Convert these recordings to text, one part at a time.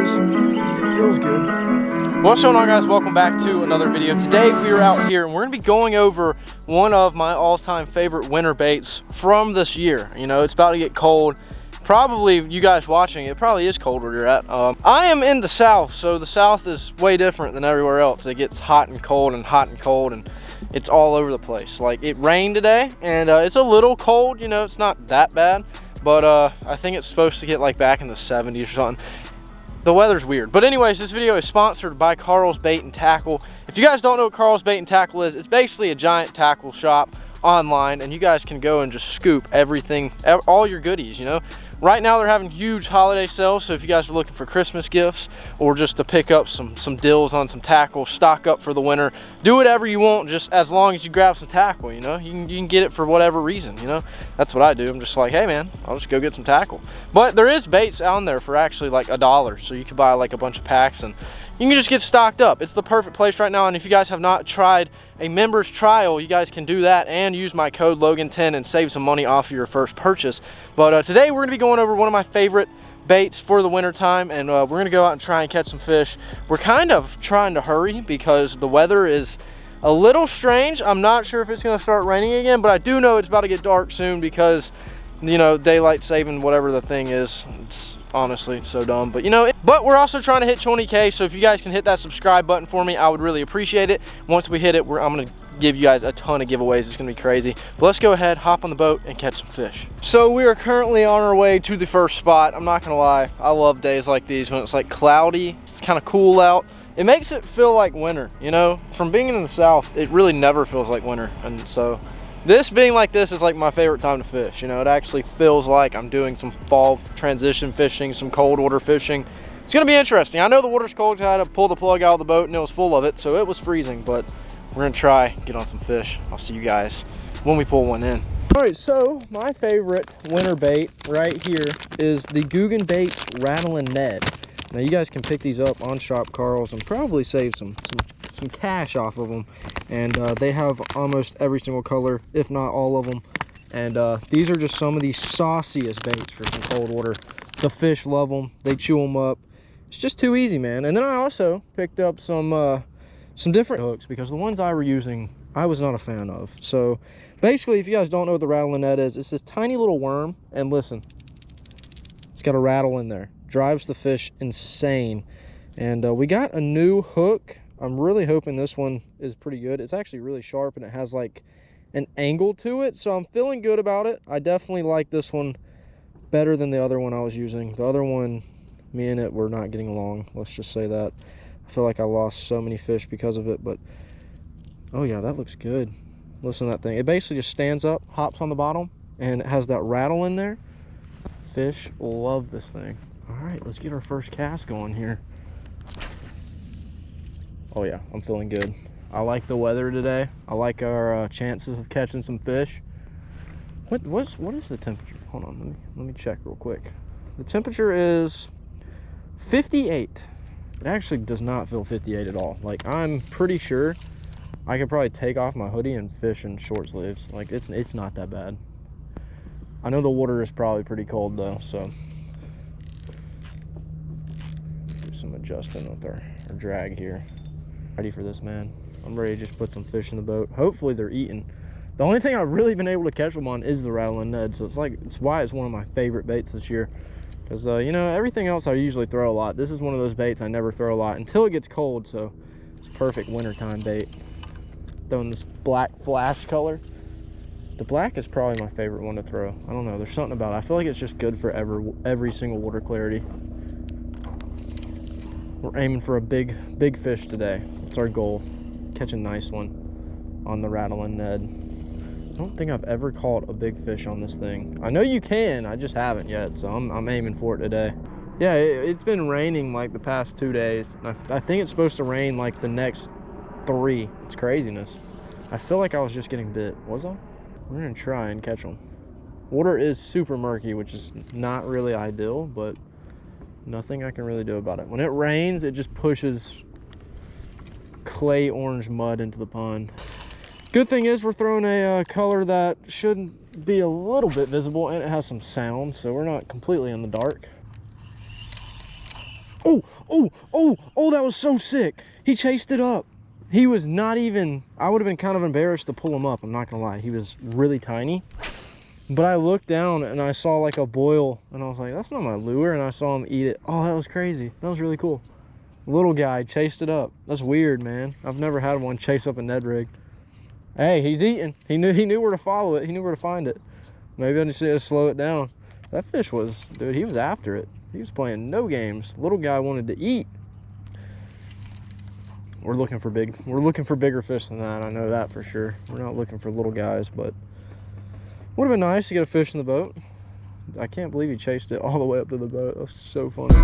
is. It feels good. What's going on, guys? Welcome back to another video. Today we are out here and we're gonna be going over one of my all-time favorite winter baits from this year. You know, it's about to get cold. Probably you guys watching, it probably is cold where you're at. I am in the south, so the south is way different than everywhere else. It gets hot and cold and hot and cold, and it's all over the place. Like, it rained today and it's a little cold, you know, it's not that bad, but I think it's supposed to get like back in the 70s or something. The weather's weird. But anyways, this video is sponsored by Karl's Bait and Tackle. If you guys don't know what Karl's Bait and Tackle is, it's basically a giant tackle shop online, and you guys can go and just scoop everything, all your goodies, you know. Right now they're having huge holiday sales, so if you guys are looking for Christmas gifts or just to pick up some deals on some tackle, stock up for the winter, do whatever you want, just as long as you grab some tackle, you know. You can get it for whatever reason, you know. That's what I do. I'm just like, hey man, I'll just go get some tackle. But there is baits on there for actually like $1, so you can buy like a bunch of packs and you can just get stocked up. It's the perfect place right now, and if you guys have not tried a members trial, you guys can do that and use my code Logan10 and save some money off of your first purchase. But today we're gonna be going over one of my favorite baits for the winter time, and we're gonna go out and try and catch some fish. We're kind of trying to hurry because the weather is a little strange. I'm not sure if it's gonna start raining again, but I do know it's about to get dark soon because, you know, daylight saving, whatever the thing is. It's honestly so dumb, but you know, but we're also trying to hit 20K, so if you guys can hit that subscribe button for me, I would really appreciate it. Once we hit it, I'm gonna give you guys a ton of giveaways. It's gonna be crazy. But let's go ahead, hop on the boat and catch some fish. So we are currently on our way to the first spot. I'm not gonna lie, I love days like these when it's like cloudy, it's kind of cool out. It makes it feel like winter, you know. From being in the south, it really never feels like winter, and so this being like this is like my favorite time to fish. You know, it actually feels like I'm doing some fall transition fishing, some cold water fishing. It's gonna be interesting. I know the water's cold. I had to pull the plug out of the boat and it was full of it, so it was freezing, but we're gonna try, get on some fish. I'll see you guys when we pull one in. All right, so my favorite winter bait right here is the Guggen Baits Rattlin' Ned. Now you guys can pick these up on Shop Karl's and probably save some cash off of them. And they have almost every single color, if not all of them. And these are just some of the sauciest baits for some cold water. The fish love them. They chew them up. It's just too easy, man. And then I also picked up some different hooks because the ones I were using, I was not a fan of. So basically, if you guys don't know what the Rattlin' Net is, it's this tiny little worm. And listen, it's got a rattle in there. Drives the fish insane. And we got a new hook. I'm really hoping this one is pretty good. It's actually really sharp and it has like an angle to it, so I'm feeling good about it. I definitely like this one better than the other one I was using. The other one, me and it were not getting along, let's just say that. I feel like I lost so many fish because of it, but oh yeah, that looks good. Listen to that thing. It basically just stands up, hops on the bottom, and it has that rattle in there. Fish love this thing. All right, let's get our first cast going here. Oh yeah, I'm feeling good. I like the weather today. I like our chances of catching some fish. What is the temperature? Hold on, let me check real quick. The temperature is 58. It actually does not feel 58 at all. Like, I'm pretty sure I could probably take off my hoodie and fish in short sleeves. Like, it's not that bad. I know the water is probably pretty cold though, so do some adjusting with our drag here. Ready for this, man. I'm ready to just put some fish in the boat. Hopefully they're eating. The only thing I've really been able to catch them on is the Rattlin' Ned, so it's why it's one of my favorite baits this year. Because you know, everything else I usually throw a lot. This is one of those baits I never throw a lot until it gets cold, so it's a perfect wintertime bait. Throwing this black flash color. The black is probably my favorite one to throw. I don't know, there's something about it. I feel like it's just good for every single water clarity. We're aiming for a big fish today. That's our goal. Catch a nice one on the Rattlin' Ned. I don't think I've ever caught a big fish on this thing. I know you can, I just haven't yet, so I'm aiming for it today. Yeah, it's been raining like the past 2 days. I think it's supposed to rain like the next 3. It's craziness. I feel like I was just getting bit. Was I? We're gonna try and catch them. Water is super murky, which is not really ideal, but nothing I can really do about it. When it rains, it just pushes clay orange mud into the pond. Good thing is we're throwing a color that should be a little bit visible, and it has some sound, so we're not completely in the dark. Oh, oh, oh, oh, that was so sick. He chased it up. He was not even, I would have been kind of embarrassed to pull him up. I'm not gonna lie. He was really tiny. But I looked down and I saw like a boil and I was like, that's not my lure. And I saw him eat it. Oh, that was crazy. That was really cool. Little guy chased it up. That's weird, man. I've never had one chase up a Ned rig. Hey, he's eating. He knew where to follow it. He knew where to find it. Maybe I just need to slow it down. That fish was, dude, he was after it. He was playing no games. Little guy wanted to eat. We're looking for bigger fish than that. I know that for sure. We're not looking for little guys, but would have been nice to get a fish in the boat. I can't believe he chased it all the way up to the boat. That's so funny.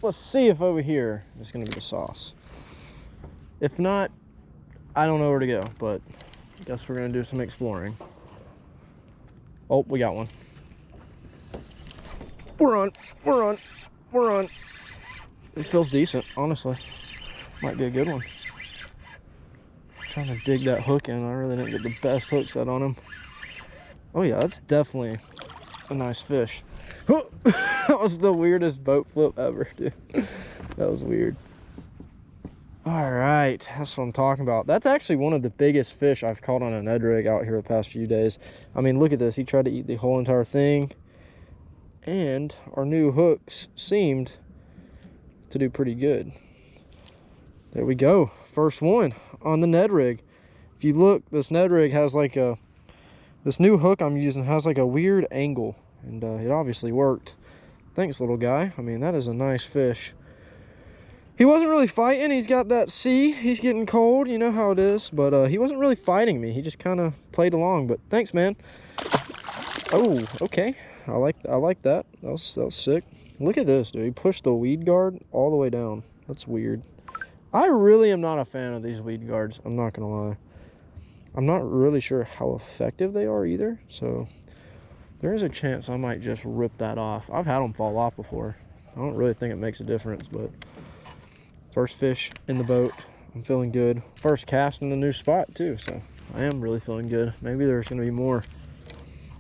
Let's see if over here is going to be the sauce. If not, I don't know where to go, but I guess we're going to do some exploring. Oh, we got one. We're on. It feels decent, honestly. Might be a good one. I'm trying to dig that hook in. I really didn't get the best hook set on him. Oh yeah, that's definitely a nice fish. That was the weirdest boat flip ever, dude. That was weird. All right, that's what I'm talking about. That's actually one of the biggest fish I've caught on a Ned rig out here the past few days. I mean, look at this. He tried to eat the whole entire thing. And our new hooks seemed to do pretty good. There we go. First one on the Ned rig. If you look, this Ned rig has like a, this new hook I'm using has like a weird angle. And it obviously worked. Thanks, little guy. I mean, that is a nice fish. He wasn't really fighting. He's got that sea. He's getting cold. You know how it is. But he wasn't really fighting me. He just kind of played along. But thanks, man. Oh, okay. I like that. That was sick. Look at this, dude. He pushed the weed guard all the way down. That's weird. I really am not a fan of these weed guards. I'm not going to lie. I'm not really sure how effective they are either. So there is a chance I might just rip that off. I've had them fall off before. I don't really think it makes a difference, but first fish in the boat. I'm feeling good. First cast in the new spot too, so I am really feeling good. Maybe there's going to be more.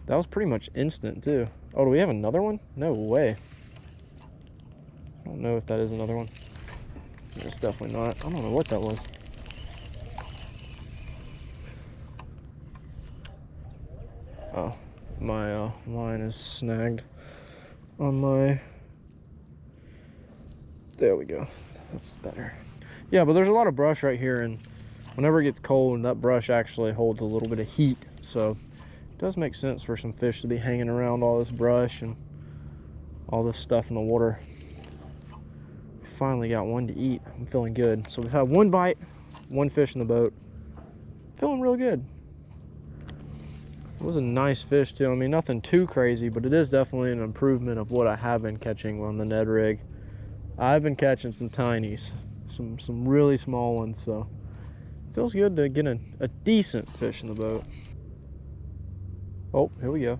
That was pretty much instant too. Oh, do we have another one? No way. I don't know if that is another one. It's definitely not. I don't know what that was. Oh, my line is snagged on my, there we go. That's better. Yeah, but there's a lot of brush right here, and whenever it gets cold, that brush actually holds a little bit of heat, so it does make sense for some fish to be hanging around all this brush and all this stuff in the water. Finally got one to eat. I'm feeling good. So we've had one bite, one fish in the boat. Feeling real good. It was a nice fish too. I mean, nothing too crazy, but it is definitely an improvement of what I have been catching on the Ned rig. I've been catching some tinies, some really small ones, so it feels good to get a decent fish in the boat. Oh, here we go.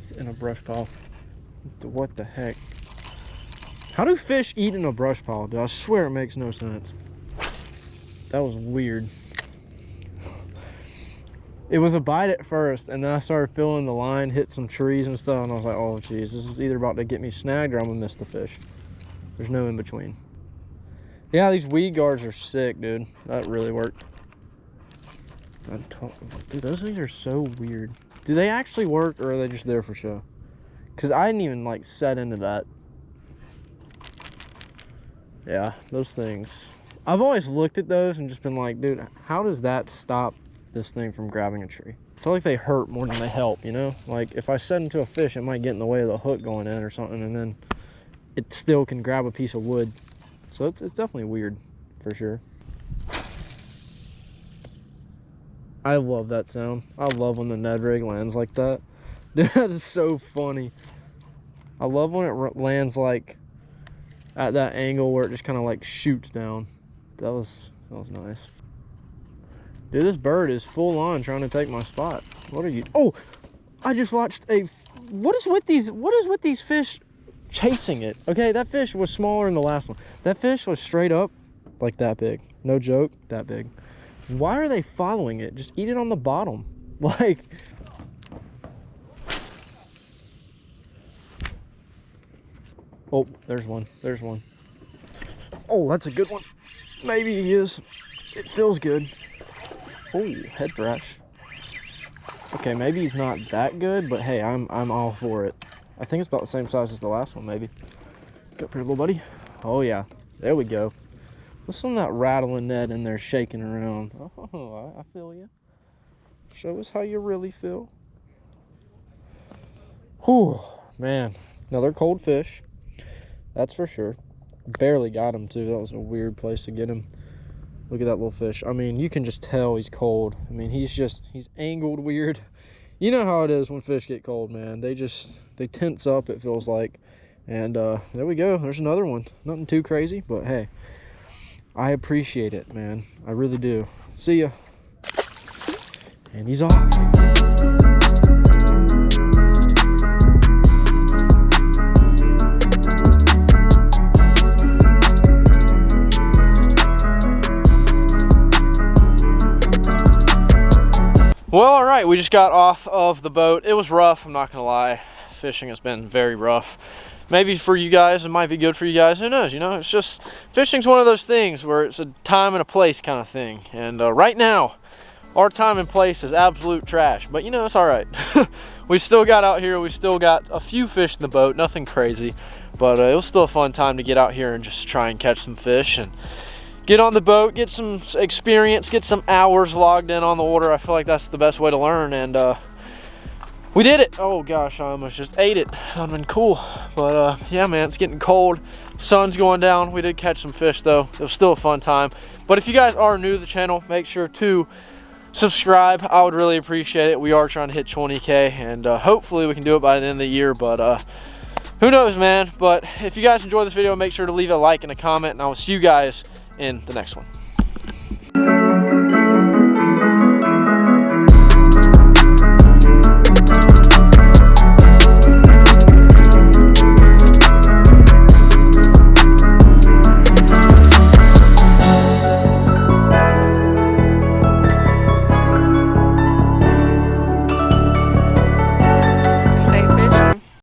It's in a brush pile. What the heck? How do fish eat in a brush pile, dude? I swear it makes no sense. That was weird. It was a bite at first, and then I started feeling the line hit some trees and stuff, and I was like, oh geez, this is either about to get me snagged or I'm gonna miss the fish. There's no in between. Yeah, these weed guards are sick, dude. That really worked. Dude, those things are so weird. Do they actually work, or are they just there for show? Because I didn't even like set into that. Yeah, those things. I've always looked at those and just been like, dude, how does that stop this thing from grabbing a tree? I feel like they hurt more than they help, you know? Like if I set into a fish, it might get in the way of the hook going in or something, and then it still can grab a piece of wood. So it's definitely weird, for sure. I love that sound. I love when the Ned rig lands like that. Dude, that is so funny. I love when it lands like at that angle where it just kind of like shoots down. That was nice. Dude, this bird is full on trying to take my spot. What are you? Oh, I just watched a, what is with these fish chasing it? Okay, that fish was smaller than the last one. That fish was straight up like that big. No joke, that big. Why are they following it? Just eat it on the bottom. Like, oh, there's one. There's one. Oh, that's a good one. Maybe he is. It feels good. Oh, head thrash. Okay, maybe he's not that good, but hey, I'm all for it. I think it's about the same size as the last one, maybe. Go up here, little buddy. Oh yeah, there we go. Listen to that rattling net in there shaking around. Oh, I feel you. Show us how you really feel. Whew, man, another cold fish. That's for sure. Barely got him too. That was a weird place to get him. Look at that little fish. I mean, you can just tell he's cold. I mean, he's angled weird. You know how it is when fish get cold, man. They tense up, it feels like. And there we go. There's another one. Nothing too crazy, but hey, I appreciate it, man. I really do. See ya. And he's off. Well, all right, we just got off of the boat. It was rough, I'm not gonna lie. Fishing has been very rough. Maybe for you guys, it might be good for you guys, who knows, you know? It's just, fishing's one of those things where it's a time and a place kind of thing. And right now, our time and place is absolute trash, but you know, it's all right. We still got out here, we still got a few fish in the boat, nothing crazy. But it was still a fun time to get out here and just try and catch some fish and get on the boat, get some experience, get some hours logged in on the water. I feel like that's the best way to learn, and we did it. Oh gosh, I almost just ate it. That'd been cool. But yeah, man, it's getting cold. Sun's going down. We did catch some fish though. It was still a fun time. But if you guys are new to the channel, make sure to subscribe. I would really appreciate it. We are trying to hit 20K, and hopefully we can do it by the end of the year, but who knows, man. But if you guys enjoyed this video, make sure to leave a like and a comment, and I will see you guys in the next one.